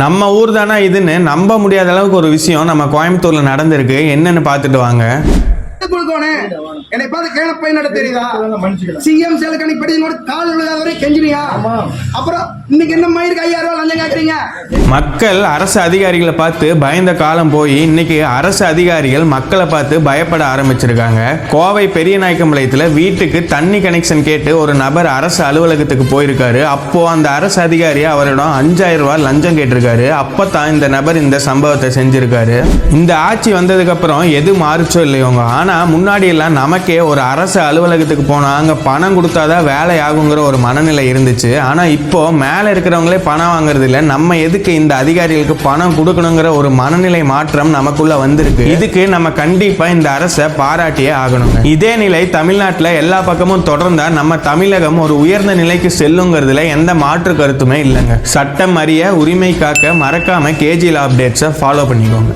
நம்ம ஊர் தானே இதுன்னு நம்ப முடியாத அளவுக்கு ஒரு விஷயம் நம்ம கோயம்புத்தூர்ல நடந்திருக்கு. என்னன்னு பார்த்துட்டு வாங்க. என்னை பார்த்து கேளப்பை நட தெரியுதா? சிஎம் சேலக்கணி படி கால் விழுகாதவரை கெஞ்சினியா? அப்புறம் இன்னைக்கு என்ன மயிருக்கு 5000 ரூபாய் லஞ்சம் கேட்கறீங்க? மக்கள் அரசு அதிகாரிகளை பார்த்து பயந்த காலம் போய் இன்னைக்கு அரசு அதிகாரிகள் மக்களை பார்த்து பயப்பட ஆரம்பிச்சிருக்காங்க. கோவை பெரியநாயக்கம்பாளையத்துல வீட்டுக்கு தண்ணி கனெக்ஷன் கேட்டு ஒரு நபர் அரசு அலுவலகத்துக்கு போயிருக்காரு. அப்போ அந்த அரசு அதிகாரி அவரிடம் 5000 ரூபாய் லஞ்சம் கேட்டிருக்காரு. அப்பதான் இந்த நபர் இந்த சம்பவத்தை செஞ்சிருக்காரு. இந்த ஆட்சி வந்ததுக்கு அப்புறம் எது மாறுச்சோ இல்லையோங்க, ஆனா முன்னாடி எல்லாம் நமக்கே ஒரு அரசு அலுவலகத்துக்கு போனா அங்க பணம் கொடுத்தாதான் வேலை ஆகுங்கிற ஒரு மனநிலை இருந்துச்சு. ஆனா இப்போ மேல இருக்கிறவங்களே பணம் வாங்குறது இல்ல, நம்ம எதுக்கு இந்த அதிகாரிகளுக்கு பணம் கொடுக்கணுங்கிற ஒரு மனநிலை மாற்றம் நமக்குள்ள வந்திருக்கு. இதுக்கு நம்ம கண்டிப்பா இந்த அரசை பாராட்டியே ஆகணும். இதே நிலை தமிழ்நாட்டில் எல்லா பக்கமும் தொடர்ந்தா நம்ம தமிழகம் ஒரு உயர்ந்த நிலைக்கு செல்லுங்கிறதுல எந்த மாற்று கருத்துமே இல்லைங்க. சட்டம் அறிய உரிமை காக்க மறக்காம கேஜி லா அப்டேட்ஸை ஃபாலோ பண்ணிக்கோங்க.